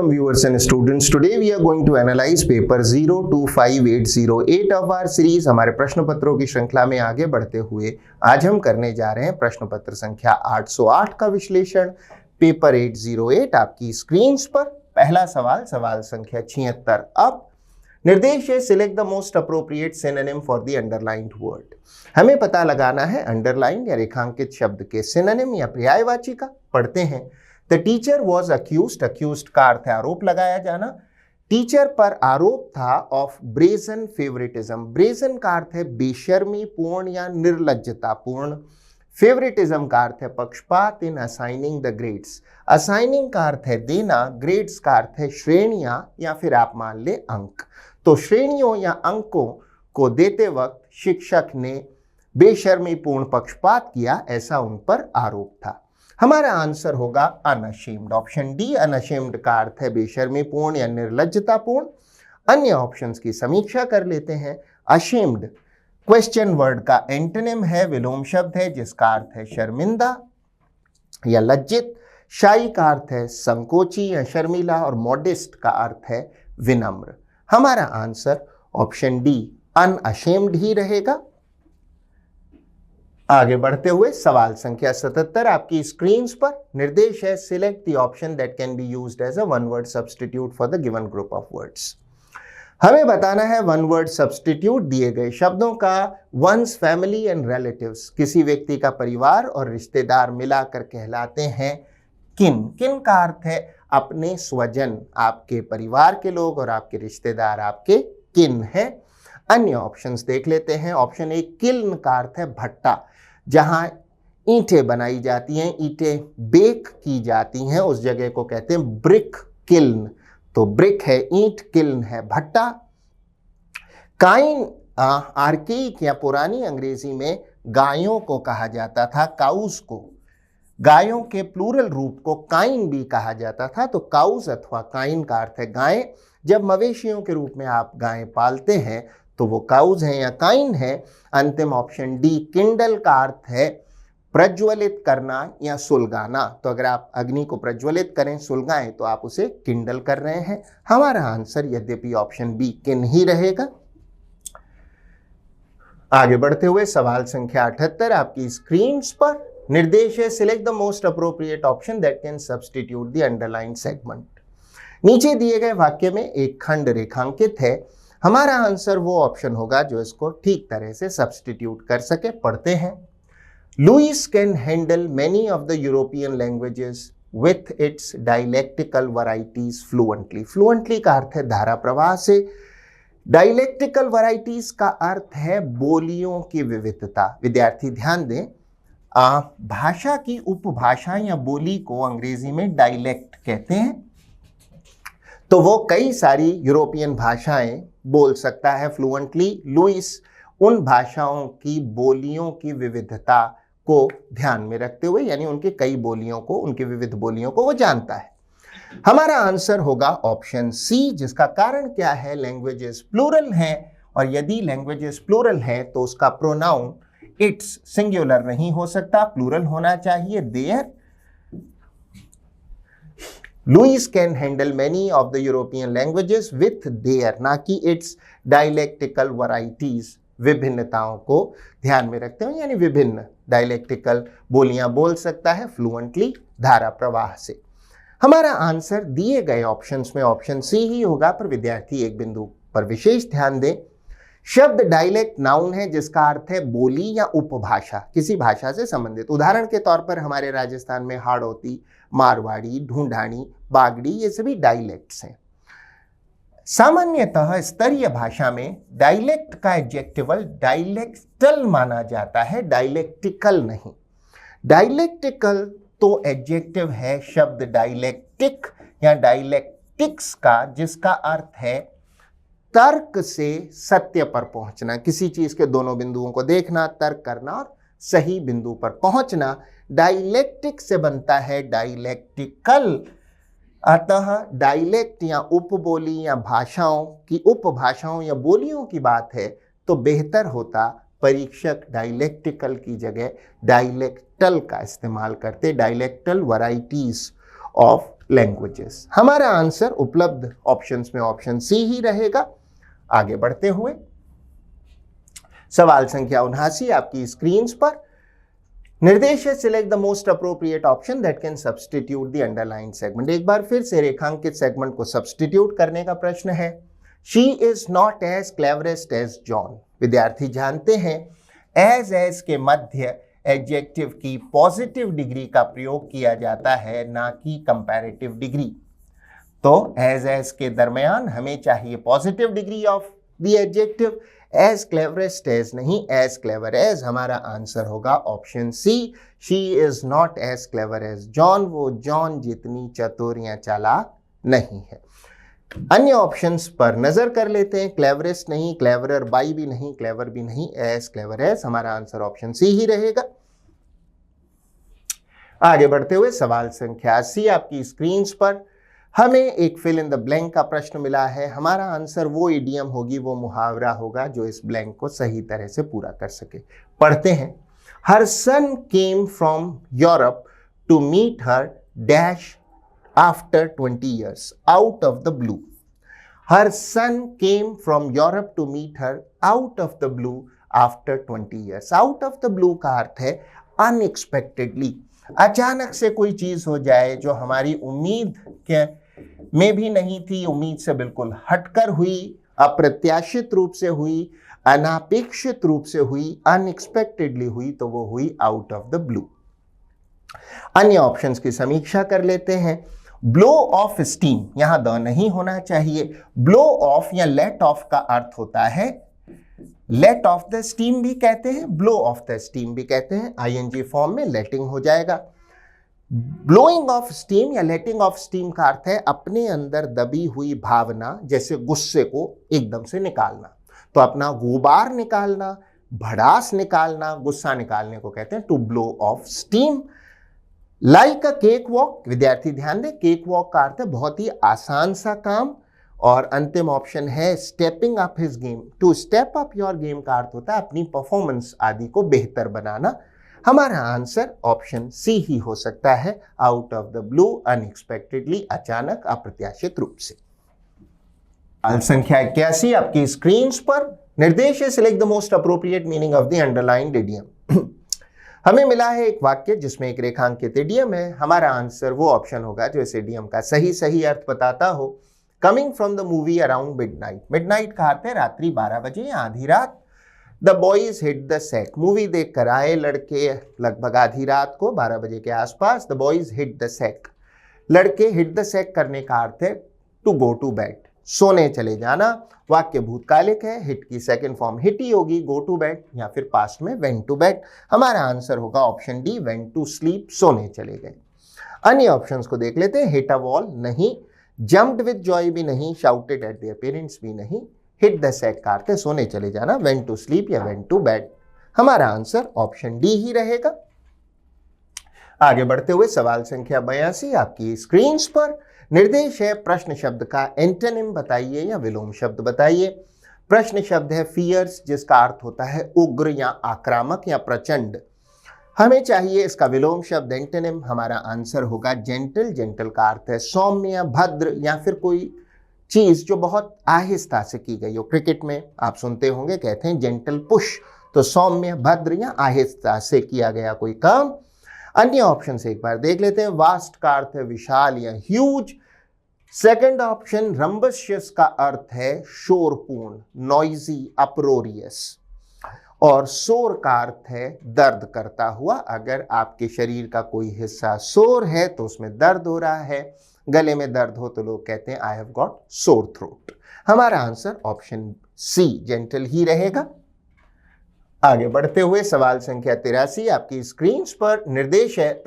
Welcome viewers and students. Today we are going to analyze paper 025808 of our series. हमारे प्रश्न पत्रों की श्रृंखला में आगे बढ़ते हुए आज हम करने जा रहे हैं प्रश्न पत्र संख्या 808 का विश्लेषण। पेपर 808 आपकी स्क्रीन पर। पहला सवाल, सवाल संख्या 76। अब निर्देश है select the most appropriate synonym for the underlined word. हमें पता लगाना है अंडरलाइन या रेखांकित शब्द के सिनोनिम या पर्यायवाची का। पढ़ते हैं। The teacher was accused, accused का अर्थ है आरोप लगाया जाना। टीचर पर आरोप था ऑफ ब्रेजन फेवरेटिज्म। ब्रेजन का अर्थ है बेशर्मी पूर्ण या निर्लज्जता पूर्ण। फेवरेटिज्म का अर्थ है पक्षपात इन असाइनिंग द ग्रेड्स। असाइनिंग का अर्थ है देना, ग्रेड्स का अर्थ है श्रेणियां या फिर आप मान ले अंक। तो श्रेणियों या अंकों को देते वक्त शिक्षक ने बेशर्मी पूर्ण पक्षपात किया, ऐसा उन पर आरोप था। हमारा आंसर होगा अनअशेम्ड। ऑप्शन डी अनअशेम्ड का अर्थ है बेशर्मी पूर्ण या निर्लज्जता पूर्ण। अन्य ऑप्शंस की समीक्षा कर लेते हैं। अशेम्ड क्वेश्चन वर्ड का एंटोनिम है, विलोम शब्द है जिसका अर्थ है शर्मिंदा या लज्जित। शाई का अर्थ है संकोची या शर्मीला और मॉडेस्ट का अर्थ है विनम्र। हमारा आंसर ऑप्शन डी अनअशेम्ड ही रहेगा। आगे बढ़ते हुए सवाल संख्या 77 आपकी स्क्रीन पर। निर्देश है select the option that can be used as a one word substitute for the given group of words. हमें बताना है वन वर्ड सब्स्टिट्यूट दिए गए शब्दों का। वंस फैमिली एंड रिलेटिव्स, किसी व्यक्ति का परिवार और रिश्तेदार मिलाकर कहलाते हैं किन। किन का अर्थ है अपने स्वजन, आपके परिवार के लोग और आपके रिश्तेदार आपके किन हैं। अन्य ऑप्शंस देख लेते हैं। ऑप्शन ए किल्न का अर्थ है भट्टा, जहां ईंटें बनाई जाती हैं, ईंटें बेक की जाती हैं, उस जगह को कहते हैं ब्रिक किल्न। तो ब्रिक है ईंट, किल्न है भट्टा। काइन आर्केइक या पुरानी अंग्रेजी में गायों को कहा जाता था, काउस को। गायों के प्लूरल रूप को काइन भी कहा जाता था। तो काउस अथवा काइन का अर्थ है गायें। जब मवेशियों के रूप में आप गायें पालते हैं तो वो काउज हैं या काइन है। अंतिम ऑप्शन डी किंडल का अर्थ है प्रज्वलित करना या सुलगाना। तो अगर आप अग्नि को प्रज्वलित करें, सुलगाएं, तो आप उसे किंडल कर रहे हैं। हमारा आंसर यद्यपि ऑप्शन बी किन ही रहेगा। आगे बढ़ते हुए सवाल संख्या 78 आपकी स्क्रीन पर। निर्देश है select the most appropriate option that can substitute the underline segment. नीचे दिए गए वाक्य में एक खंड रेखांकित है। हमारा आंसर वो ऑप्शन होगा जो इसको ठीक तरह से सब्स्टिट्यूट कर सके। पढ़ते हैं। Louis can handle many of the European languages with its dialectical varieties fluently. Fluently का अर्थ है धारा प्रवाह से। डायलेक्टिकल वैरायटीज का अर्थ है बोलियों की विविधता। विद्यार्थी ध्यान दें, भाषा की उपभाषा या बोली को अंग्रेजी में डायलेक्ट कहते हैं। तो वो कई सारी यूरोपियन भाषाएं बोल सकता है फ्लुएंटली। लुइस उन भाषाओं की बोलियों की विविधता को ध्यान में रखते हुए, यानी उनके कई बोलियों को, उनकी विविध बोलियों को वो जानता है। हमारा आंसर होगा ऑप्शन सी, जिसका कारण क्या है, लैंग्वेजेस प्लूरल हैं और यदि लैंग्वेजेस प्लूरल हैं तो उसका प्रोनाउन इट्स सिंगुलर नहीं हो सकता, प्लूरल होना चाहिए their. Louis can handle many of the European languages with their, ना कि इट्स डायलेक्टिकल वैरायटीज। विभिन्नताओं को ध्यान में रखते हुए, यानी विभिन्न डायलेक्टिकल बोलियां बोल सकता है फ्लुएंटली धारा प्रवाह से। हमारा आंसर दिए गए ऑप्शंस में ऑप्शन सी ही होगा, पर विद्यार्थी एक बिंदु पर विशेष ध्यान दें। शब्द डायलेक्ट नाउन है जिसका अर्थ है बोली या उपभाषा, किसी भाषा से संबंधित। उदाहरण के तौर पर हमारे राजस्थान में हाड़ौती, मारवाड़ी, ढूंढानी, बागड़ी, ये सभी डायलेक्ट्स हैं। सामान्यतः स्तरीय भाषा में डायलेक्ट का एडजेक्टिवल डायलेक्टल माना जाता है, डायलेक्टिकल नहीं। डायलेक्टिकल तो एडजेक्टिव है शब्द डायलेक्टिक या डायलेक्टिक्स का, जिसका अर्थ है तर्क से सत्य पर पहुंचना, किसी चीज के दोनों बिंदुओं को देखना, तर्क करना और सही बिंदु पर पहुंचना। डायलेक्टिक से बनता है डायलेक्टिकल। अतः डायलेक्ट या उपबोली या भाषाओं की, उपभाषाओं या बोलियों की बात है तो बेहतर होता परीक्षक डायलेक्टिकल की जगह डायलेक्टल का इस्तेमाल करते, डायलेक्टल वैरायटीज ऑफ लैंग्वेजेस। हमारा आंसर उपलब्ध ऑप्शंस में ऑप्शन सी ही रहेगा। आगे बढ़ते हुए सवाल संख्या 79 आपकी स्क्रीन पर। निर्देश है select the most appropriate option that can substitute the underline segment. एक बार फिर से रेखांकित सेगमेंट को सब्सटीट्यूट करने का प्रश्न है। She is not as cleverest as John. विद्यार्थी जानते हैं एज के मध्य एडजेक्टिव की पॉजिटिव डिग्री का प्रयोग किया जाता है, ना कि कंपैरेटिव डिग्री। तो एज के दरमियान हमें चाहिए positive degree of the adjective. As cleverest as नहीं, एज क्लेवर एज। हमारा आंसर होगा option C. She is not as clever as John. वो जॉन जितनी चतुर या चालाक नहीं है। अन्य ऑप्शंस पर नजर कर लेते हैं। क्लेवरेस्ट नहीं, क्लेवरर बाई भी नहीं, क्लेवर भी नहीं, एज क्लेवर एज। हमारा आंसर ऑप्शन सी ही रहेगा। आगे बढ़ते हुए सवाल संख्या 80 आपकी स्क्रीन पर। हमें एक फिल इन द ब्लैंक का प्रश्न मिला है। हमारा आंसर वो इडियम होगी, वो मुहावरा होगा जो इस ब्लैंक को सही तरह से पूरा कर सके। पढ़ते हैं। Her son came from Europe to meet her dash after 20 years out of the blue. Her son came from Europe to meet her out of the blue after 20 years. Out of the blue का अर्थ है unexpectedly, अचानक से कोई चीज हो जाए जो हमारी उम्मीद के में भी नहीं थी, उम्मीद से बिल्कुल हटकर हुई, अप्रत्याशित रूप से हुई, अनापेक्षित रूप से हुई, अनएक्सपेक्टेडली हुई, तो वो हुई आउट ऑफ द ब्लू। अन्य ऑप्शंस की समीक्षा कर लेते हैं। ब्लो ऑफ स्टीम, यहां द नहीं होना चाहिए। ब्लो ऑफ या लेट ऑफ का अर्थ होता है, लेट ऑफ द स्टीम भी कहते हैं, ब्लो ऑफ द स्टीम भी कहते हैं। आईएनजी फॉर्म में लेटिंग हो जाएगा। ब्लोइंग ऑफ स्टीम या लेटिंग ऑफ स्टीम का अर्थ है अपने अंदर दबी हुई भावना, जैसे गुस्से को एकदम से निकालना। तो अपना गुबार निकालना, भड़ास निकालना, गुस्सा निकालने को कहते हैं to blow off steam. Like a cake walk, विद्यार्थी ध्यान दें, केक वॉक का अर्थ है बहुत ही आसान सा काम। और अंतिम ऑप्शन है stepping up his game. To step up your game का अर्थ होता है अपनी परफॉर्मेंस आदि को बेहतर बनाना। हमारा आंसर ऑप्शन सी ही हो सकता है, out of the blue, unexpectedly, अचानक, अप्रत्याशित रूप से। सवाल संख्या 81 आपकी स्क्रीन पर। निर्देश है select the most appropriate meaning of the underlined idiom. हमें मिला है एक वाक्य जिसमें एक रेखांकित इडियम है। हमारा आंसर वो ऑप्शन होगा जो इस इडियम का सही अर्थ बताता हो। Coming from the movie around midnight. Midnight का अर्थ है रात्रि 12 बजे या आधी रात। The boys hit the sack, movie देख कर आए लड़के लगभग आधी रात को 12 बजे के आसपास। The boys hit the sack, लड़के हिट द सैक करने का अर्थ है टू गो टू बेड, सोने चले जाना। वाक्य भूतकालिक है, हिट की सेकंड फॉर्म हिट ही होगी, गो टू बेड, या फिर पास्ट में वेंट टू बेड। हमारा आंसर होगा option D, went to sleep, सोने चले गए। अन्य ऑप्शंस को देख लेते हैं। हिट अ वॉल नहीं, जम्प्ड विद जॉय भी नहीं, शाउटेड एट देयर पेरेंट्स भी नहीं। हिट द सैक का अर्थ है सोने चले जाना, वेंट टू स्लीप या वेंट टू बेड। हमारा आंसर ऑप्शन डी ही रहेगा। आगे बढ़ते हुए सवाल संख्या 82 आपकी स्क्रीन पर। निर्देश है प्रश्न शब्द का एंटोनिम बताइए या विलोम शब्द बताइए। प्रश्न शब्द है फियर्स, जिसका अर्थ होता है उग्र या आक्रामक या प्रचंड। हमें चाहिए इसका विलोम शब्द एंटोनिम। हमारा आंसर होगा जेंटल। जेंटल का अर्थ है सौम्य, भद्र, या फिर कोई चीज जो बहुत आहिस्ता से की गई हो। क्रिकेट में आप सुनते होंगे, कहते हैं जेंटल पुश, तो सौम्य, भद्र या आहिस्ता से किया गया कोई काम। अन्य ऑप्शन से एक बार देख लेते हैं। वास्ट का अर्थ है विशाल या ह्यूज। सेकंड ऑप्शन रंबशियस का अर्थ है शोरपूर्ण, नॉइजी, अप्रोरियस। और शोर का अर्थ है दर्द करता हुआ। अगर आपके शरीर का कोई हिस्सा शोर है तो उसमें दर्द हो रहा है। गले में दर्द हो तो लोग कहते हैं I have got sore throat. हमारा आंसर ऑप्शन सी, जेंटल ही रहेगा। आगे बढ़ते हुए सवाल संख्या 83 आपकी स्क्रीन पर। निर्देश है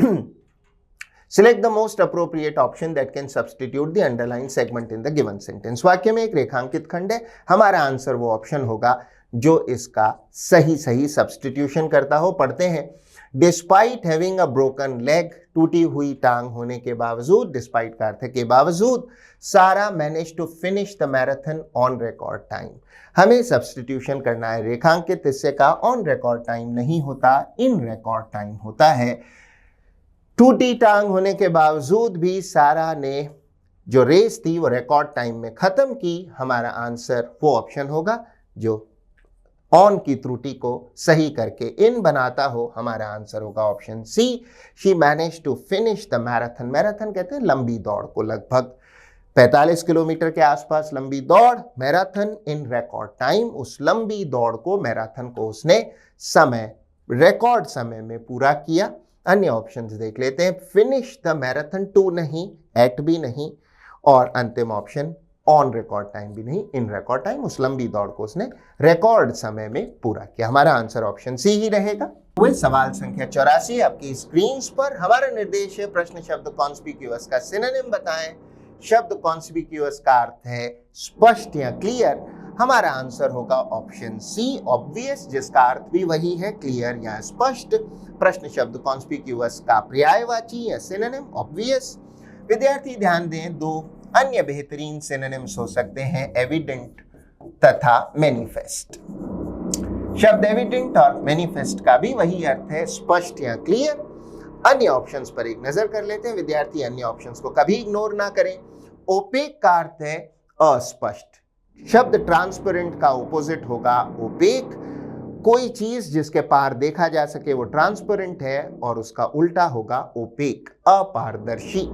select the most appropriate option that can substitute the underline segment in the given sentence. वाक्य में एक रेखांकित खंड है। हमारा आंसर वो ऑप्शन होगा जो इसका सही सब्सटीट्यूशन करता हो। पढ़ते हैं। Despite having a broken leg, टूटी हुई टांग होने के बावजूद, डिस्पाइट का अर्थ है के बावजूद, Sara manage to finish the marathon on record time. हमें सब्सटीट्यूशन करना है रेखांकित हिस्से का। ऑन रिकॉर्ड टाइम नहीं होता, इन रिकॉर्ड टाइम होता है। टूटी टांग होने के बावजूद भी सारा ने जो रेस थी वो रिकॉर्ड टाइम में खत्म की। हमारा आंसर वो ऑप्शन होगा जो ऑन की त्रुटि को सही करके इन बनाता हो। हमारा आंसर होगा option C, she manage to finish the marathon. Marathon कहते हैं लंबी दौड़ को, लगभग 45 किलोमीटर के आसपास लंबी दौड़, मैराथन इन रिकॉर्ड टाइम। उस लंबी दौड़ को, मैराथन को उसने रिकॉर्ड समय में पूरा किया। अन्य ऑप्शंस देख लेते हैं, फिनिश द मैराथन, टू नहीं, एट भी नहीं, और अंतिम ऑप्शन ऑन रिकॉर्ड टाइम भी नहीं, इन रिकॉर्ड टाइम। उस लंबी दौड़ को उसने रिकॉर्ड समय में पूरा किया। हमारा आंसर ऑप्शन सी ही रहेगा। वही सवाल संख्या 84 आपकी स्क्रीन पर। हमारा निर्देश है प्रश्न शब्द कॉन्स्पिक्यूअस का सिनोनिम बताएं। शब्द कॉन्स्पिक्यूअस का अर्थ है स्पष्ट या क्लियर। हमारा आंसर होगा ऑप्शन सी, ऑब्वियस, जिसका अर्थ भी वही है, क्लियर या स्पष्ट। प्रश्न शब्द कॉन्स्पिक्यूअस का पर्यायवाची या सिनोनिम ऑब्वियस। विद्यार्थी ध्यान दें, दो अन्य बेहतरीन सिनोनिम्स हो सकते हैं, एविडेंट तथा मैनिफेस्ट। शब्द एविडेंट और मैनिफेस्ट का भी वही अर्थ है, स्पष्ट या क्लियर। अन्य ऑप्शंस पर एक नजर कर लेते हैं। विद्यार्थी अन्य ऑप्शंस को कभी इग्नोर ना करें। ओपेक का अर्थ है अस्पष्ट। शब्द ट्रांसपेरेंट का ऑपोजिट होगा ओपेक। कोई चीज जिसके पार देखा जा सके वो ट्रांसपेरेंट है, और उसका उल्टा होगा ओपेक, अपारदर्शी।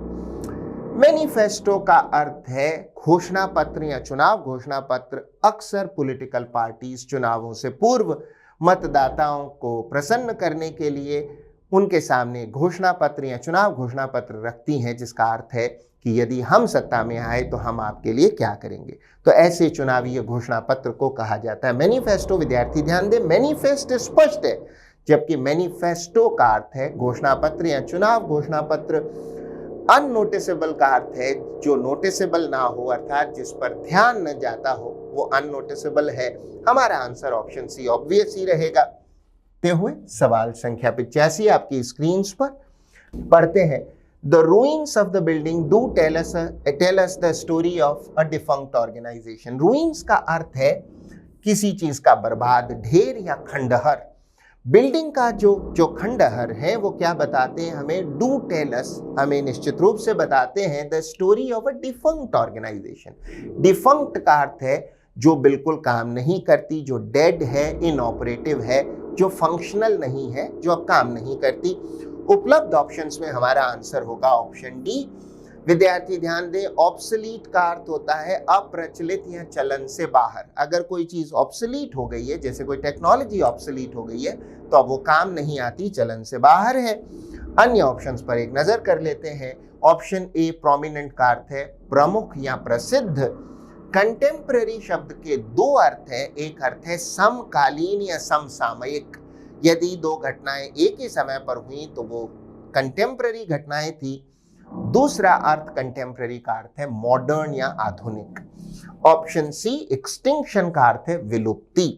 मैनिफेस्टो का अर्थ है घोषणा पत्र या चुनाव घोषणा पत्र। अक्सर पॉलिटिकल पार्टीज चुनावों से पूर्व मतदाताओं को प्रसन्न करने के लिए उनके सामने घोषणा पत्र या चुनाव घोषणा पत्र रखती हैं, जिसका अर्थ है कि यदि हम सत्ता में आए तो हम आपके लिए क्या करेंगे। तो ऐसे चुनावी घोषणा पत्र को कहा जाता है मैनिफेस्टो। विद्यार्थी ध्यान दें, मैनिफेस्ट स्पष्ट है, जबकि मैनिफेस्टो का अर्थ है घोषणा पत्र या चुनाव घोषणा पत्र। अननोटिसेबल का अर्थ है जो नोटिसेबल ना हो, अर्थात जिस पर ध्यान न जाता हो, वो अननोटिसेबल है। हमारा आंसर ऑप्शन सी, ऑब्वियस ही रहेगा। ते हुए सवाल संख्या 85 आपकी स्क्रीन पर पढ़ते हैं। The ruins of the building do tell us the story of a defunct organization. Ruins का अर्थ है किसी चीज का बर्बाद ढेर या खंडहर। बिल्डिंग का जो खंडहर है वो क्या बताते हैं हमें, डू टेल अस, हमें निश्चित रूप से बताते हैं the story of a defunct organisation. Defunct का अर्थ है जो बिल्कुल काम नहीं करती, जो डेड है, इनऑपरेटिव है, जो फंक्शनल नहीं है, जो अब काम नहीं करती। उपलब्ध ऑप्शंस में हमारा आंसर होगा ऑप्शन डी। विद्यार्थी ध्यान दें, ऑब्सोलीट का अर्थ होता है अप्रचलित या चलन से बाहर। अगर कोई चीज ऑब्सोलीट हो गई है, जैसे कोई टेक्नोलॉजी ऑब्सोलीट हो गई है, तो अब वो काम नहीं आती, चलन से बाहर है। अन्य ऑप्शंस पर एक नजर कर लेते हैं। ऑप्शन ए प्रोमिनेंट का अर्थ है प्रमुख या प्रसिद्ध। कंटेम्पररी शब्द के दो अर्थ है, एक अर्थ है समकालीन या समसामयिक। यदि दो घटनाएं एक ही समय पर हुई तो वो कंटेम्पररी घटनाएं थी। दूसरा अर्थ कंटेम्पररी का अर्थ है मॉडर्न या आधुनिक। ऑप्शन सी एक्सटिंक्शन का अर्थ है विलुप्ति।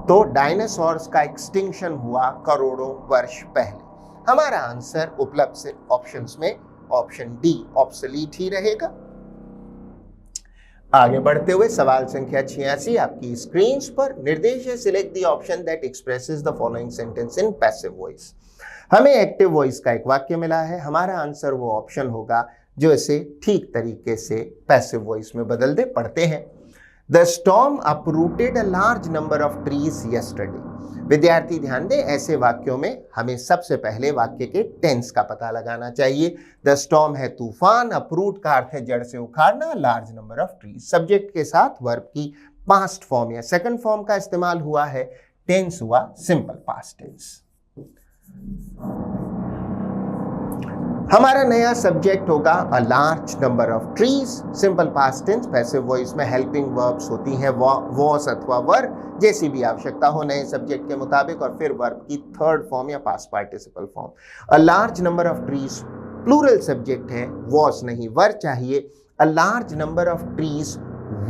तो डायनासोर्स का एक्सटिंक्शन हुआ करोड़ों वर्ष पहले। हमारा आंसर उपलब्ध से ऑप्शंस में ऑप्शन डी, ऑब्सोलीट ही रहेगा। आगे बढ़ते हुए सवाल संख्या 86 आपकी स्क्रीन पर। निर्देश है select the option that expresses the following sentence in passive voice. हमें एक्टिव वॉइस का एक वाक्य मिला है। हमारा आंसर वो ऑप्शन होगा जो इसे ठीक तरीके से पैसिव वॉइस में बदल दे। पढ़ते हैं, the storm uprooted a large number of trees yesterday. विद्यार्थी ध्यान दें, ऐसे वाक्यों में हमें सबसे पहले वाक्य के टेंस का पता लगाना चाहिए। द स्टॉर्म है तूफान, अपरूट का अर्थ है जड़ से उखाड़ना, large number of trees. Subject के साथ वर्ब की पास्ट फॉर्म या सेकंड फॉर्म का इस्तेमाल हुआ है। टेंस हुआ सिंपल पास्ट टेंस। हमारा नया सब्जेक्ट होगा a large number of trees. Simple past tense, passive voice में हेल्पिंग वर्ब्स होती हैं वॉस अथवा वर, जैसी भी आवश्यकता हो नए सब्जेक्ट के मुताबिक, और फिर वर्ब की थर्ड फॉर्म या past participle form. A large number of trees plural subject है, वॉस नहीं वर चाहिए। A large number of trees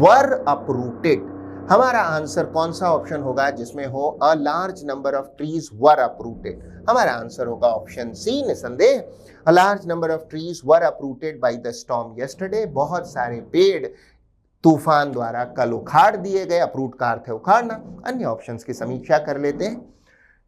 were uprooted. हमारा आंसर कौन सा ऑप्शन होगा जिसमें हो a large number of trees were uprooted? हमारा आंसर होगा ऑप्शन सी, निसंदेह। A large number of trees were uprooted by the storm yesterday. बहुत सारे पेड़ तूफान द्वारा कल उखाड़ दिए गए। अपरूट का अर्थ है उखाड़ना। अन्य ऑप्शंस की समीक्षा कर लेते हैं।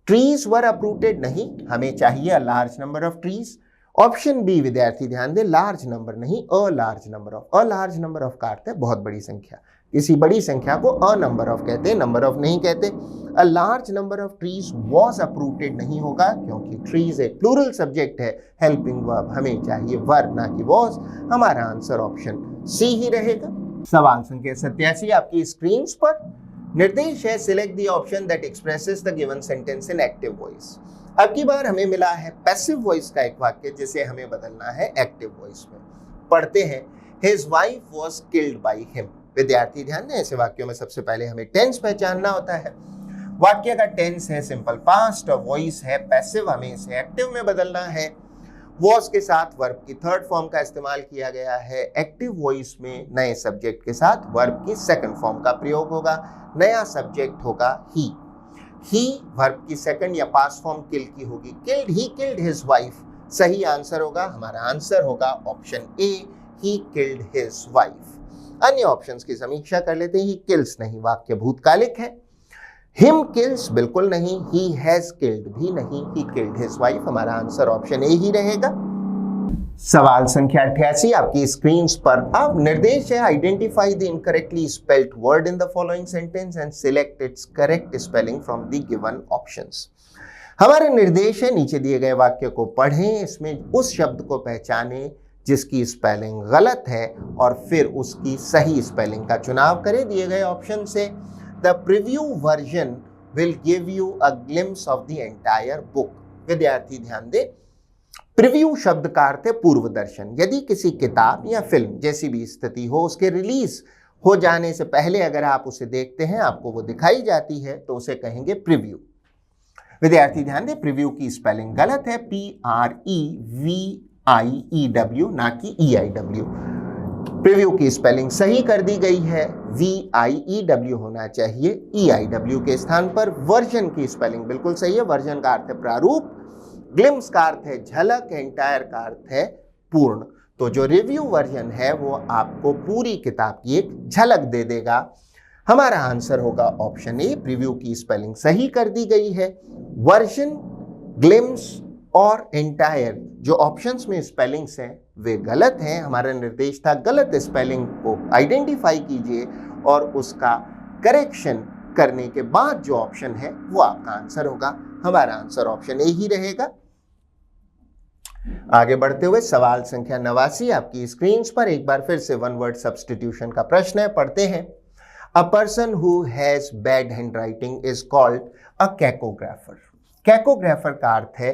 ट्रीज वर अपरूटेड नहीं, हमें चाहिए a large number of trees. Option B विद्यार्थी ध्यान दे, लार्ज नंबर नहीं, a large number of. A large number of का अर्थ है बहुत बड़ी संख्या, किसी बड़ी संख्या को अ नंबर ऑफ कहते हैं, नंबर ऑफ नहीं कहते। अ large number of trees was uprooted नहीं होगा, क्योंकि ट्रीज एक प्लूरल सब्जेक्ट है, हेल्पिंग वर्ब हमें चाहिए वर्ब ना कि वॉज। हमारा आंसर ऑप्शन सी ही रहेगा। सवाल संख्या 87 आपकी स्क्रीन पर। निर्देश है select the option that expresses the given sentence in active voice. अब की बार हमें मिला है पैसिव वॉइस का एक वाक्य जिसे हमें बदलना है एक्टिव वॉइस में। पढ़ते हैं, his wife was killed by him. विद्यार्थी ध्यान दें, ऐसे वाक्यों में सबसे पहले हमें टेंस पहचानना होता है। वाक्य का टेंस है सिंपल पास्ट और वॉइस है पैसिव, हमें इसे एक्टिव में बदलना है। वॉज के साथ वर्ब की थर्ड फॉर्म का इस्तेमाल किया गया है। एक्टिव वॉइस में नए सब्जेक्ट के साथ वर्ब की सेकंड फॉर्म का प्रयोग होगा। नया सब्जेक्ट होगा ही। ही वर्ब की सेकंड या पास्ट फॉर्म किल की होगी, killed, he killed his wife. सही आंसर होगा, हमारा आंसर होगा option A, he killed his wife. अन्य ऑप्शंस की समीक्षा कर लेते हैं। ही किल्स नहीं, वाक्य भूतकालिक है। हिम किल्स बिल्कुल नहीं, ही हैज किल्ड भी नहीं, ही किल्ड हिज वाइफ। हमारा आंसर ऑप्शन ए ही रहेगा। सवाल संख्या 88 आपकी स्क्रीन पर। अब निर्देश है identify the incorrectly spelled word in the following sentence and select it's correct spelling from the given options. हमारे निर्देश है नीचे दिए गए वाक्य को पढ़ें, इसमें उस शब्द को पहचानें जिसकी स्पेलिंग गलत है और फिर उसकी सही स्पेलिंग का चुनाव करें दिए गए ऑप्शन से। The preview version will give you a glimpse of the entire book. विद्यार्थी ध्यान दे, प्रीव्यू शब्द का अर्थ है पूर्व दर्शन। यदि किसी किताब या फिल्म जैसी भी स्थिति हो, उसके रिलीज हो जाने से पहले अगर आप उसे देखते हैं, आपको वो दिखाई जाती है, तो उसे कहेंगे प्रीव्यू। विद्यार्थी ध्यान दे, प्रीव्यू की स्पेलिंग गलत है, PREVIEW ना कि EIW। प्रीव्यू की स्पेलिंग सही कर दी गई है, VIEW होना चाहिए EIW के स्थान पर। वर्जन की स्पेलिंग बिल्कुल सही है, वर्जन का अर्थ है प्रारूप, ग्लिम्स का अर्थ है झलक, एंटायर का अर्थ है पूर्ण। तो जो रिव्यू वर्जन है वो आपको पूरी किताब की एक झलक दे देगा। हमारा आंसर होगा ऑप्शन ए, प्रीव्यू की स्पेलिंग सही कर दी गई है। वर्जन, ग्लिम्स और एंटायर जो ऑप्शंस में स्पेलिंग्स हैं वे गलत हैं। हमारा निर्देश था गलत स्पेलिंग को आइडेंटिफाई कीजिए और उसका करेक्शन करने के बाद जो ऑप्शन है वो आपका आंसर होगा। हमारा आंसर ऑप्शन ए ही रहेगा। आगे बढ़ते हुए सवाल संख्या 89 आपकी स्क्रीन पर। एक बार फिर से वन वर्ड सब्स्टिट्यूशन का प्रश्न है, पढ़ते हैं। A person who has bad handwriting is called a cacographer. Cacographer का अर्थ है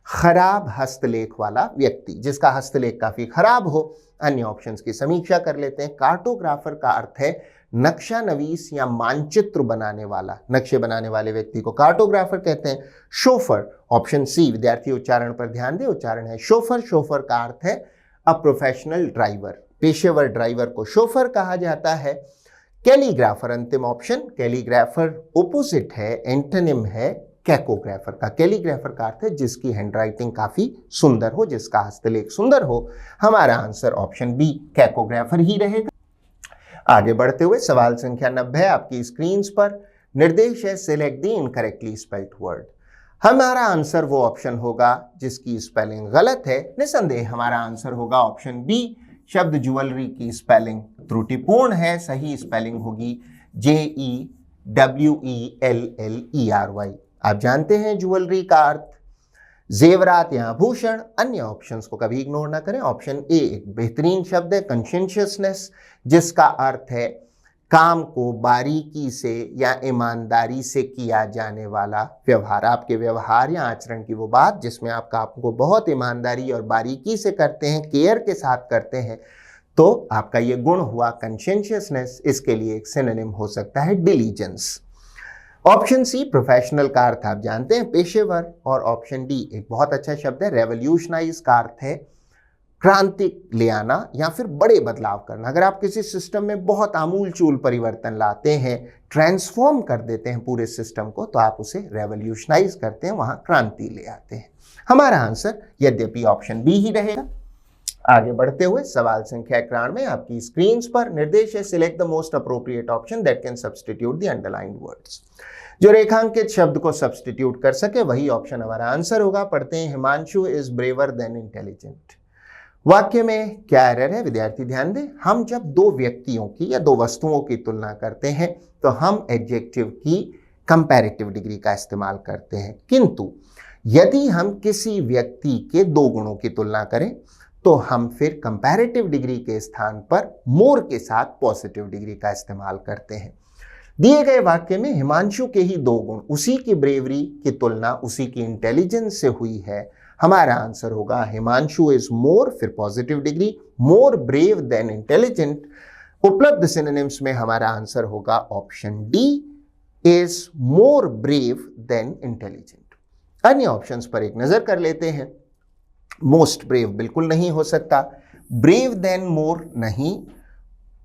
खराब हस्तलेख वाला व्यक्ति, जिसका हस्तलेख काफी खराब हो। अन्य ऑप्शंस की समीक्षा कर लेते हैं। कार्टोग्राफर का अर्थ है नक्शा नवीस या मानचित्र बनाने वाला, नक्शे बनाने वाले व्यक्ति को कार्टोग्राफर कहते हैं। शोफर, ऑप्शन सी, विद्यार्थी उच्चारण पर ध्यान दे, उच्चारण है शोफर। शोफर का अर्थ है अ प्रोफेशनल ड्राइवर, पेशेवर ड्राइवर को शोफर कहा जाता है। कैलीग्राफर अंतिम ऑप्शन, कैलीग्राफर ओपोजिट है, एंटोनिम है कैकोग्राफर का। कैलीग्राफर का अर्थ है जिसकी हैंडराइटिंग काफी सुंदर हो, जिसका हस्तलेख सुंदर हो। हमारा आंसर ऑप्शन बी, कैकोग्राफर ही रहेगा। आगे बढ़ते हुए सवाल संख्या 90 आपकी स्क्रीन पर। निर्देश है select the incorrectly spelled word. हमारा आंसर वो ऑप्शन होगा जिसकी स्पेलिंग गलत है। निसंदेह हमारा आंसर होगा ऑप्शन बी, शब्द ज्वेलरी की स्पेलिंग त्रुटिपूर्ण है। सही स्पेलिंग होगी JEWELLERY। आप जानते हैं ज्वेलरी का अर्थ जेवरात या आभूषण। अन्य ऑप्शंस को कभी इग्नोर ना करें। ऑप्शन ए एक बेहतरीन शब्द है, कंशियसनेस, जिसका अर्थ है काम को बारीकी से या ईमानदारी से किया जाने वाला व्यवहार। आपके व्यवहार या आचरण की वो बात जिसमें आप काम को बहुत ईमानदारी और बारीकी से करते हैं, केयर के साथ करते हैं, तो आपका ये गुण हुआ कंशियसनेस। इसके लिए एक सिनोनिम हो सकता है डिलीजेंस। ऑप्शन सी प्रोफेशनल का अर्थ आप जानते हैं पेशेवर। और ऑप्शन डी एक बहुत अच्छा शब्द है, रेवोल्यूशनाइज का अर्थ है क्रांति ले आना या फिर बड़े बदलाव करना। अगर आप किसी सिस्टम में बहुत आमूल चूल परिवर्तन लाते हैं, ट्रांसफॉर्म कर देते हैं पूरे सिस्टम को, तो आप उसे रेवोल्यूशनाइज करते हैं, वहां क्रांति ले आते हैं। हमारा आंसर यद्यपि ऑप्शन बी ही रहेगा। आगे बढ़ते हुए सवाल संख्या 91 आपकी स्क्रीन पर निर्देश है, select the most appropriate option that can substitute the underlined words. जो रेखांकित शब्द को सब्स्टिट्यूट कर सके वही ऑप्शन हमारा आंसर होगा। पढ़ते हैं, Himanshu is braver than intelligent. वाक्य में क्या एरर है विद्यार्थी ध्यान दें। हम जब दो व्यक्तियों की या दो वस्तुओं की तुलना करते हैं तो हम एडजेक्टिव की कंपैरेटिव डिग्री का इस्तेमाल करते हैं, किंतु यदि हम किसी व्यक्ति के दो गुणों की तुलना करें तो हम फिर कंपैरेटिव डिग्री के स्थान पर मोर के साथ पॉजिटिव डिग्री का इस्तेमाल करते हैं। दिए गए वाक्य में हिमांशु के ही दो गुण, उसी की ब्रेवरी की तुलना उसी की इंटेलिजेंस से हुई है। हमारा आंसर होगा हिमांशु इज मोर, फिर पॉजिटिव डिग्री, मोर ब्रेव देन इंटेलिजेंट। उपलब्ध सिनोनिम्स में हमारा आंसर होगा option D, is more brave then intelligent. अन्य ऑप्शंस पर एक नजर कर लेते हैं। मोस्ट ब्रेव बिल्कुल नहीं हो सकता, ब्रेव देन मोर नहीं,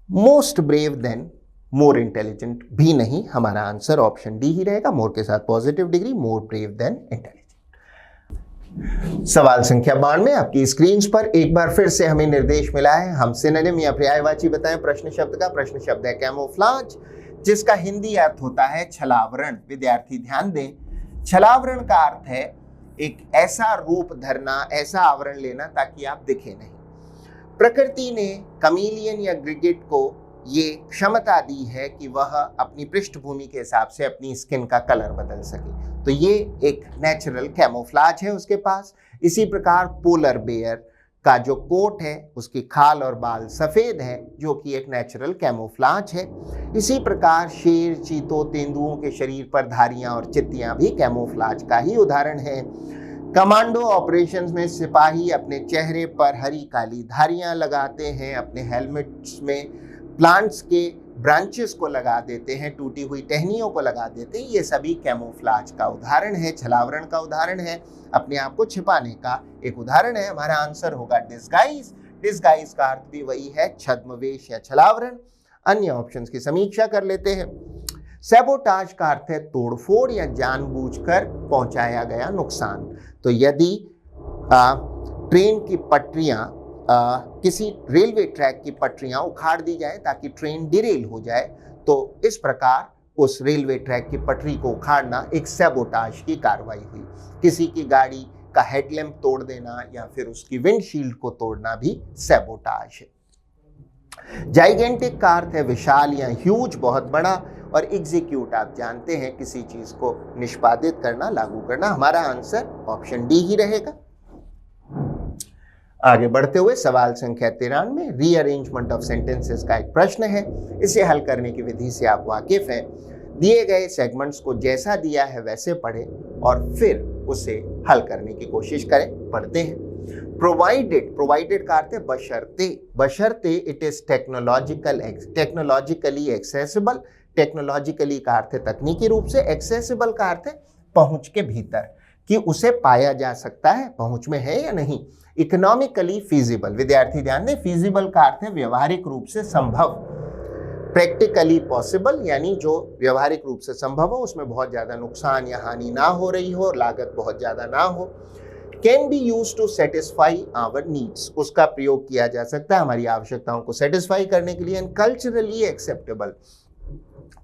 most brave than more intelligent भी नहीं। हमारा आंसर ऑप्शन डी ही रहेगा, मोर के साथ पॉजिटिव डिग्री, मोर ब्रेव देन इंटेलिजेंट। सवाल संख्या 92 आपकी स्क्रीन पर एक बार फिर से हमें निर्देश मिला है, हम सिनोनिम या पर्यायवाची बताएं प्रश्न शब्द का। प्रश्न शब्द है कैमोफ्लाज, जिसका हिंदी अर्थ होता है छलावरण। विद्यार्थी ध्यान दें, छलावरण का अर्थ है एक ऐसा रूप धरना, ऐसा आवरण लेना ताकि आप दिखे नहीं। प्रकृति ने कमीलियन या ग्रिगेट को ये क्षमता दी है कि वह अपनी पृष्ठभूमि के हिसाब से अपनी स्किन का कलर बदल सके, तो ये एक नेचुरल कैमोफ्लाज है उसके पास। इसी प्रकार पोलर बेयर का जो कोट है उसकी खाल और बाल सफेद है, जो कि एक नेचुरल कैमोफ्लाज है। इसी प्रकार शेर, चीतों, तेंदुओं के शरीर पर धारियां और चित्तियां भी कैमोफ्लाज का ही उदाहरण है। कमांडो ऑपरेशंस में सिपाही अपने चेहरे पर हरी काली धारियां लगाते हैं, अपने हेलमेट्स में प्लांट्स के ब्रांचेस को लगा देते हैं, टूटी हुई टहनियों को लगा देते हैं। ये सभी कैमोफ्लाज का उदाहरण है, छलावरण का उदाहरण है, अपने आप को छिपाने का एक उदाहरण है। हमारा आंसर होगा डिस्गाइज। डिस्गाइज का अर्थ भी वही है, छद्मवेश या छलावरण। अन्य ऑप्शंस की समीक्षा कर लेते हैं। सैबोटाज का अर्थ है तोड़फोड़ या जानबूझकर पहुंचाया गया नुकसान। तो यदि ट्रेन की पटरियां, किसी रेलवे ट्रैक की पटरियां उखाड़ दी जाए ताकि ट्रेन डिरेल हो जाए, तो इस प्रकार उस रेलवे ट्रैक की पटरी को उखाड़ना एक सैबोटाज की कार्रवाई हुई। किसी की गाड़ी का हेडलैम्प तोड़ देना या फिर उसकी विंडशील्ड को तोड़ना भी सैबोटाज है। जाइगेंटिक का अर्थ है विशाल या ह्यूज, बहुत बड़ा, और एग्जीक्यूट आप जानते हैं किसी चीज को निष्पादित करना, लागू करना। हमारा आंसर ऑप्शन डी ही रहेगा। आगे बढ़ते हुए सवाल संख्या 93 रीअरेंजमेंट ऑफ सेंटेंसेस का एक प्रश्न है। इसे हल करने की विधि से आप वाकिफ हैं। दिए गए सेगमेंट्स को जैसा दिया है वैसे पढ़ें और फिर उसे हल करने की कोशिश करें। पढ़ते हैं। प्रोवाइडेड का अर्थ है बशर्ते। बशर्ते it is technologically accessible. Technologically का अर्थ है तकनीकी रूप से, एक्सेसिबल का अर्थ है पहुंच के भीतर, कि उसे पाया जा सकता है, पहुंच में है या नहीं। इकोनॉमिकली फीजिबल, विद्यार्थी ध्यान दें, फीजिबल का अर्थ है व्यवहारिक रूप से संभव। प्रैक्टिकली पॉसिबल, यानी जो व्यवहारिक रूप से संभव हो, उसमें बहुत ज्यादा नुकसान या हानि ना हो रही हो, लागत बहुत ज्यादा ना हो। Can be use to satisfy our needs, उसका प्रयोग किया जा सकता है हमारी आवश्यकताओं को सेटिस्फाई करने के लिए। एंड कल्चरली एक्सेप्टेबल,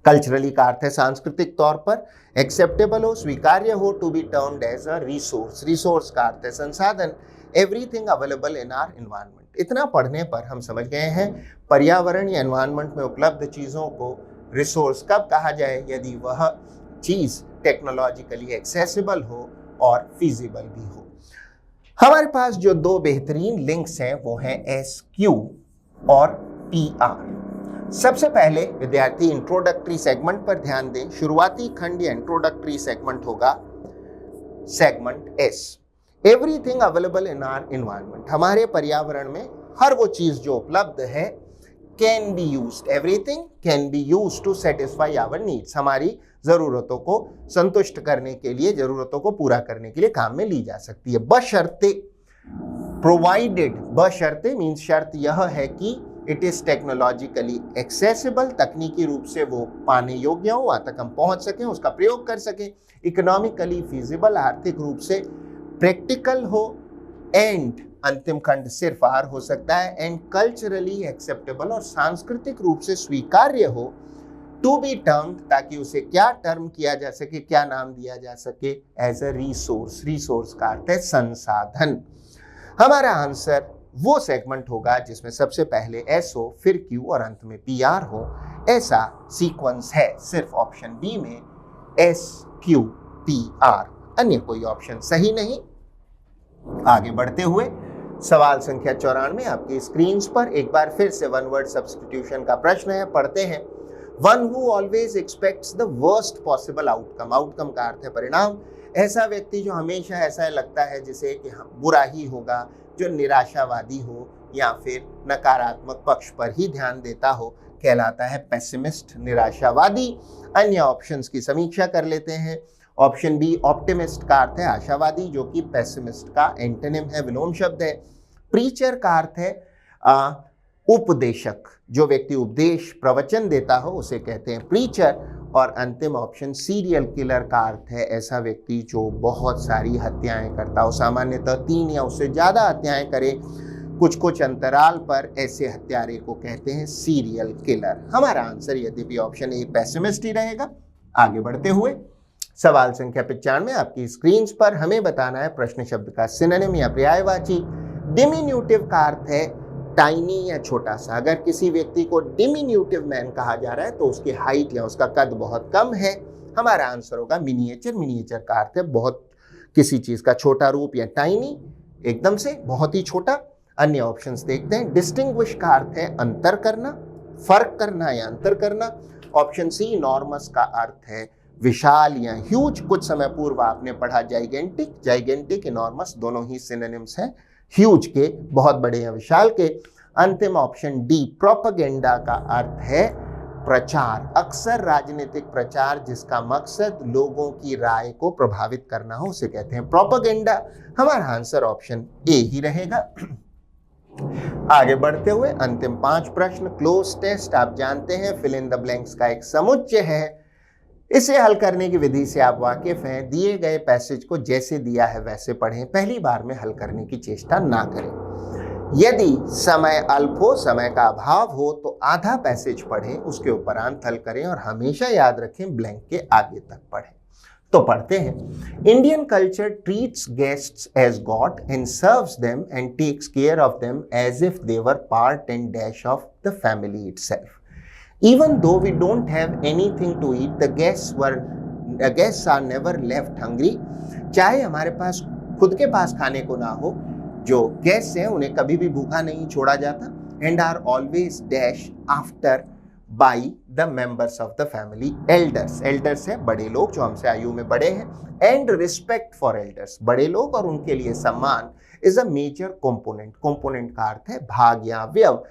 कल्चरली का अर्थ है सांस्कृतिक तौर पर, एक्सेप्टेबल हो, स्वीकार्य हो, to be termed as a resource. Resource का अर्थ है संसाधन। Everything available in our environment. इतना पढ़ने पर हम समझ गए हैं पर्यावरण या एनवायरनमेंट में उपलब्ध चीज़ों को रिसोर्स कब कहा जाए, यदि वह चीज़ टेक्नोलॉजिकली एक्सेसिबल हो और फीजिबल भी हो। हमारे पास जो दो बेहतरीन लिंक्स हैं वो हैं SQ और PR। सबसे पहले विद्यार्थी इंट्रोडक्टरी सेगमेंट पर ध्यान दें। शुरुआती खंड या इंट्रोडक्टरी सेगमेंट होगा segment S। Everything available in our environment, हमारे पर्यावरण में हर वो चीज जो उपलब्ध है, can be used, everything can be used to satisfy our needs, हमारी जरूरतों को संतुष्ट करने के लिए, जरूरतों को पूरा करने के लिए काम में ली जा सकती है। बशर्ते, प्रोवाइडेड, बशर्ते मीन्स शर्त यह है कि इट इज टेक्नोलॉजिकली एक्सेसिबल, तकनीकी रूप से वो पाने योग्य हो, वहां तक हम पहुंच सकें, उसका प्रयोग कर सकें। इकोनॉमिकली फीजिबल, आर्थिक रूप से प्रैक्टिकल हो, एंड अंतिम खंड सिर्फ आर हो सकता है। एंड कल्चरली एक्सेप्टेबल, और सांस्कृतिक रूप से स्वीकार्य हो, टू बी टर्म, ताकि उसे क्या टर्म किया जा सके, क्या नाम दिया जा सके, एज अ रिसोर्स। रिसोर्स का अर्थ है संसाधन। हमारा आंसर वो सेगमेंट होगा जिसमें सबसे पहले एस हो, फिर क्यू और अंत में पी आर हो। ऐसा सीक्वेंस है सिर्फ ऑप्शन बी में, एस क्यू पी आर, अन्य कोई ऑप्शन सही नहीं। आगे बढ़ते हुए सवाल संख्या 94 आपकी स्क्रीन पर एक बार फिर से वन वर्ड सब्स्टिट्यूशन का प्रश्न है, पढ़ते हैं। One who always aspects the worst possible outcome, outcome का अर्थ है परिणाम। ऐसा व्यक्ति जो हमेशा ऐसा लगता है जिसे कि बुरा ही होगा, जो निराशावादी हो या फिर नकारात्मक पक्ष पर ही ध्यान देता हो, कहलाता है पेसिमिस्ट, निराशावादी। अन्य ऑप्शंस की समीक्षा कर लेते हैं। ऑप्शन बी ऑप्टिमिस्ट का अर्थ है आशावादी, जो कि पेसिमिस्ट का एंटोनिम है, विलोम शब्द है। प्रीचर का अर्थ है उपदेशक, जो व्यक्ति उपदेश प्रवचन देता हो उसे कहते हैं प्रीचर। और अंतिम ऑप्शन सीरियल किलर का अर्थ है ऐसा व्यक्ति जो बहुत सारी हत्याएं करता हो, सामान्यतः 3 या उससे ज्यादा हत्याएं करे कुछ कुछ अंतराल पर, ऐसे हत्यारे को कहते हैं सीरियल किलर। हमारा आंसर यद्यपि ऑप्शन ए पेसिमिस्ट ही रहेगा। आगे बढ़ते हुए सवाल संख्या 95 आपकी स्क्रीन पर हमें बताना है प्रश्न शब्द का सिनोनिम या पर्यायवाची। डिमिन्यूटिव का अर्थ है टाइनी या छोटा सा। अगर किसी व्यक्ति को डिमिन्यूटिव मैन कहा जा रहा है तो उसकी हाइट या उसका कद बहुत कम है। हमारा आंसर होगा मिनिएचर। मिनिएचर का अर्थ है बहुत, किसी चीज का छोटा रूप, या टाइनी एकदम से बहुत ही छोटा। अन्य ऑप्शंस देखते हैं। डिस्टिंग्विश का अर्थ है अंतर करना, फर्क करना या अंतर करना। ऑप्शन सी इनॉर्मस का अर्थ है विशाल या ह्यूज। कुछ समय पूर्व आपने पढ़ा जाइगेंटिक, जाइगेंटिक इनॉर्मस दोनों ही सिनोनिम्स हैं ह्यूज के, बहुत बड़े या विशाल के। अंतिम ऑप्शन डी प्रोपेगेंडा का अर्थ है प्रचार, अक्सर राजनीतिक प्रचार जिसका मकसद लोगों की राय को प्रभावित करना हो उसे कहते हैं प्रोपेगेंडा। हमारा आंसर ऑप्शन ए ही रहेगा। आगे बढ़ते हुए अंतिम 5 प्रश्न क्लोज टेस्ट। आप जानते हैं फिल इन द ब्लैंक्स का एक समुच्चय है, इसे हल करने की विधि से आप वाकिफ हैं। दिए गए पैसेज को जैसे दिया है वैसे पढ़ें, पहली बार में हल करने की चेष्टा ना करें। यदि समय अल्प हो, समय का अभाव हो, तो आधा पैसेज पढ़ें, उसके उपरांत हल करें और हमेशा याद रखें ब्लैंक के आगे तक पढ़ें। तो पढ़ते हैं। Indian culture treats guests as god and serves them and takes care of them as if they were part and dash of the family itself. Even though we don't have anything to eat, the guests are never left hungry. चाहे हमारे पास खुद के पास खाने को ना हो, जो guest हैं उन्हें कभी भी भूखा नहीं छोड़ा जाता। And are always dash after by the members of the family, elders. elders है बड़े लोग जो हमसे आयु में बड़े हैं। And respect for elders, बड़े लोग और उनके लिए सम्मान is a major component. component का अर्थ है भाग या अवयव।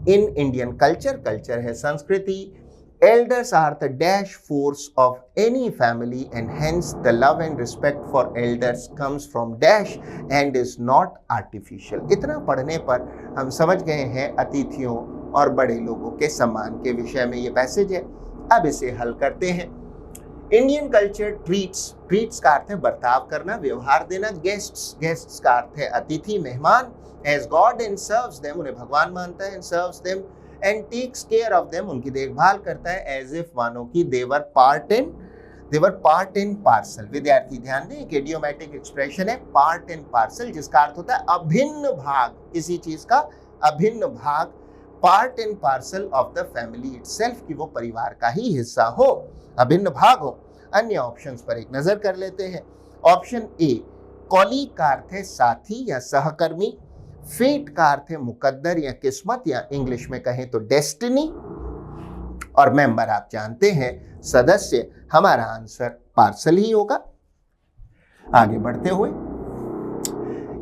In Indian culture, culture है संस्कृति। Elders are the dash force of any family and hence the love and respect for elders comes from dash and is not artificial. इतना पढ़ने पर हम समझ गए हैं अतिथियों और बड़े लोगों के सम्मान के विषय में ये पैसेज है। अब इसे हल करते हैं। इंडियन कल्चर ट्रीट्स का अर्थ है बर्ताव करना, व्यवहार देना। गेस्ट्स का अर्थ है अतिथि, मेहमान। As god and serves them, उन्हें भगवान मानता है। And serves them and takes care of them, उनकी देखभाल करता है। एज इफ मानो की देवर पार्ट एंड पार्सल। विद्यार्थी ध्यान दें, एक इडियोमैटिक एक्सप्रेशन है पार्ट एंड पार्सल, जिसका अर्थ होता है अभिन्न भाग, किसी चीज का अभिन्न भाग। Part and parcel of the family itself, की वो परिवार का ही हिस्सा हो, अभिन्न भाग हो। अन्य ऑप्शंस पर एक नजर कर लेते हैं। ऑप्शन ए कॉलीग का अर्थ है साथी या सहकर्मी। फेट का अर्थ है मुकद्दर या किस्मत, या इंग्लिश में कहें तो डेस्टिनी। और मेंबर आप जानते हैं सदस्य। हमारा आंसर पार्सल ही होगा। आगे बढ़ते हुए,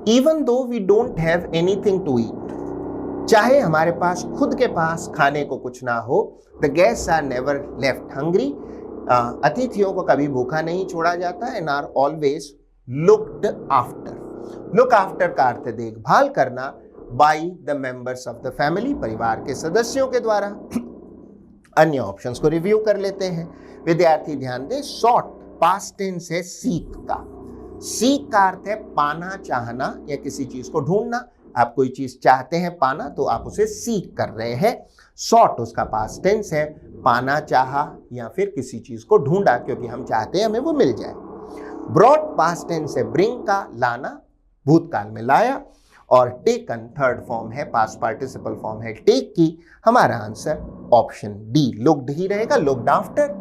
even though we don't have anything to eat, चाहे हमारे पास खुद के पास खाने को कुछ ना हो। The guests are never left hungry, अतिथियों को कभी भूखा नहीं छोड़ा जाता। And are always looked after. Look after का अर्थ है देखभाल करना। By the members of the family, परिवार के सदस्यों के द्वारा। अन्य ऑप्शंस को रिव्यू कर लेते हैं। विद्यार्थी ध्यान दें, सॉट पास्ट टेंस है सीक का। सीक का अर्थ है पाना, चाहना या किसी चीज को ढूंढना। आप कोई चीज चाहते हैं पाना तो आप उसे सीक कर रहे हैं। सॉट उसका पास्ट टेंस है, पाना चाहा या फिर किसी चीज को ढूंढा क्योंकि हम चाहते हैं हमें वो मिल जाए। ब्रॉट पास्ट टेंस है, ब्रिंग का लाना, भूतकाल में लाया। और टेकन थर्ड फॉर्म है, पास्ट पार्टिसिपल फॉर्म है टेक की। हमारा आंसर ऑप्शन डी लुक्ड ही रहेगा, looked after.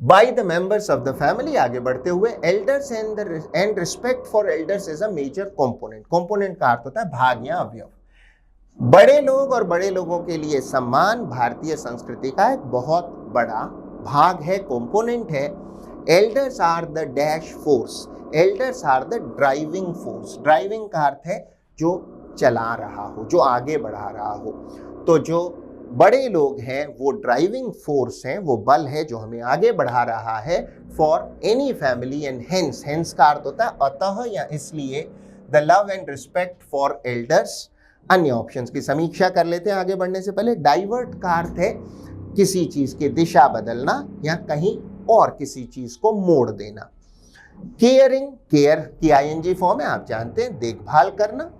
By the members of the family, आगे बढ़ते हुए elders and respect for elders is a major component. Component का अर्थ होता है भाग या अवयव। बड़े लोग और बड़े लोगों के लिए सम्मान भारतीय संस्कृति का एक बहुत बड़ा भाग है, कंपोनेंट है। Elders are the dash force, elders are the driving force. Driving का अर्थ है जो चला रहा हो, जो आगे बढ़ा रहा हो। तो जो बड़े लोग हैं वो ड्राइविंग फोर्स हैं, वो बल है जो हमें आगे बढ़ा रहा है for any family. And hence, hence का अर्थ होता है अतः या इसलिए। The love and respect for elders. अन्य ऑप्शंस की समीक्षा कर लेते हैं आगे बढ़ने से पहले। डाइवर्ट का अर्थ है किसी चीज की दिशा बदलना या कहीं और किसी चीज को मोड़ देना। केयरिंग, केयर की आईएनजी फॉर्म है, आप जानते हैं, देखभाल करना।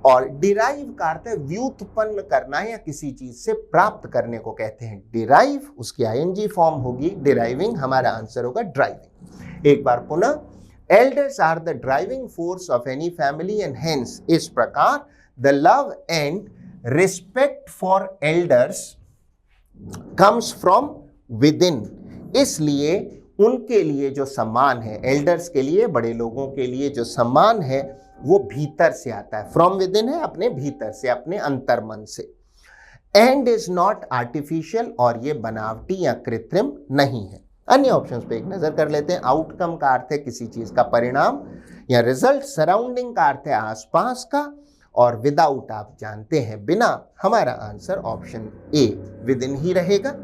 और डिराइव का अर्थ है व्युत्पन्न करना या किसी चीज से प्राप्त करने को कहते हैं डिराइव, उसकी आईएनजी फॉर्म होगी डिराइविंग। हमारा आंसर होगा ड्राइविंग। एक बार पुनः, elders are the driving force of any family and hence, इस प्रकार the love and respect for elders comes from within. इसलिए उनके लिए जो सम्मान है, एल्डर्स के लिए, बड़े लोगों के लिए जो सम्मान है वो भीतर से आता है। फ्रॉम विद इन है अपने भीतर से, अपने अंतर्मन से। एंड इज नॉट आर्टिफिशियल, और ये बनावटी या कृत्रिम नहीं है। अन्य ऑप्शंस पे एक नजर कर लेते हैं। आउटकम का अर्थ है किसी चीज का परिणाम या रिजल्ट। सराउंडिंग का अर्थ है आसपास का। और विदाउट आप जानते हैं बिना। हमारा answer option A within ही रहेगा।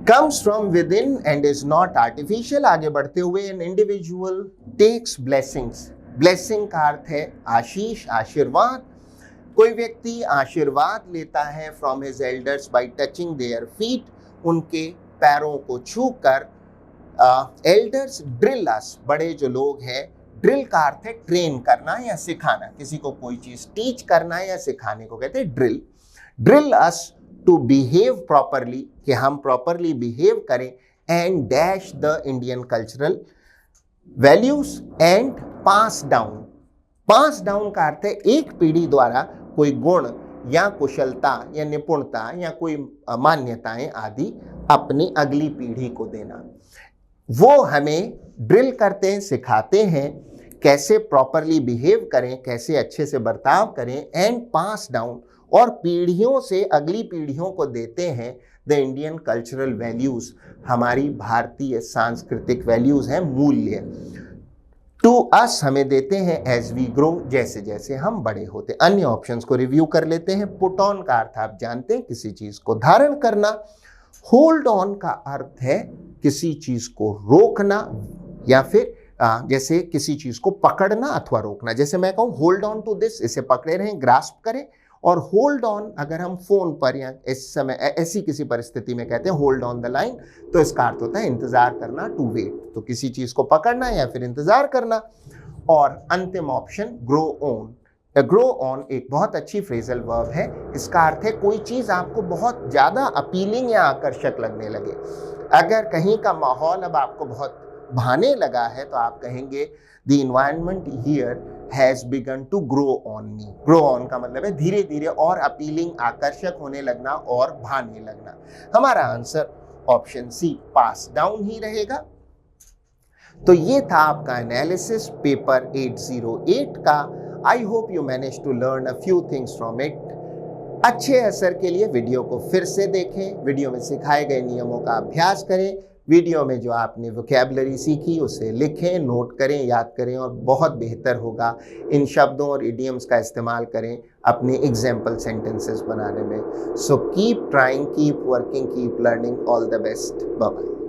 comes from within and is not artificial। आगे बढ़ते हुए, an individual takes blessings। blessing का अर्थ है आशीष, आशीर्वाद। कोई व्यक्ति आशीर्वाद लेता है from his elders by touching their feet, उनके पैरों को छूकर। elders drill us, बड़े जो लोग हैं, ड्रिल का अर्थ है ट्रेन करना या सिखाना, किसी को कोई चीज टीच करना या सिखाने को कहते हैं drill. Drill us to behave properly, कि हम प्रॉपरली बिहेव करें। And dash the Indian cultural values and pass down. Pass down का अर्थ है एक पीढ़ी द्वारा कोई गुण या कुशलता या निपुणता या कोई मान्यताएं आदि अपनी अगली पीढ़ी को देना। वो हमें ड्रिल करते हैं, सिखाते हैं कैसे प्रॉपरली बिहेव करें, कैसे अच्छे से बर्ताव करें। एंड पास डाउन, और पीढ़ियों से अगली पीढ़ियों को देते हैं द इंडियन कल्चरल वैल्यूज, हमारी भारतीय सांस्कृतिक वैल्यूज हैं, मूल्य। टू अस हमें देते हैं एज वी ग्रो, जैसे जैसे हम बड़े होते। अन्य ऑप्शंस को रिव्यू कर लेते हैं। पुट ऑन का अर्थ आप जानते हैं किसी चीज को धारण करना। होल्ड ऑन का अर्थ है किसी चीज को रोकना या फिर जैसे किसी चीज को पकड़ना अथवा रोकना। जैसे मैं कहूँ होल्ड ऑन टू दिस, इसे पकड़े रहें, ग्रास्प करें। और होल्ड ऑन अगर हम फोन पर या इस समय ऐसी किसी परिस्थिति में कहते हैं होल्ड ऑन द लाइन, तो इसका अर्थ होता है इंतजार करना, टू वेट। तो किसी चीज को पकड़ना या फिर इंतजार करना। और अंतिम option grow on. Grow on एक बहुत अच्छी फ्रेजल वर्ब है। इसका अर्थ है कोई चीज आपको बहुत ज्यादा अपीलिंग या आकर्षक लगने लगे। अगर कहीं का माहौल अब आपको बहुत भाने लगा है तो आप कहेंगे the environment here has begun to grow on me. Grow on का मतलब है धीरे धीरे और अपीलिंग, आकर्षक होने लगना और भाने लगना। हमारा answer option C pass down ही रहेगा। तो ये था आपका एनालिसिस पेपर 808 का। I hope you manage to learn a few things from it. अच्छे असर के लिए वीडियो को फिर से देखें, वीडियो में सिखाए गए नियमों का अभ्यास करें, वीडियो में जो आपने वोकैबुलरी सीखी उसे लिखें, नोट करें, याद करें और बहुत बेहतर होगा इन शब्दों और इडियम्स का इस्तेमाल करें अपने एग्जाम्पल सेंटेंसेस बनाने में। So keep trying, keep working, keep learning. All the best. Bye bye.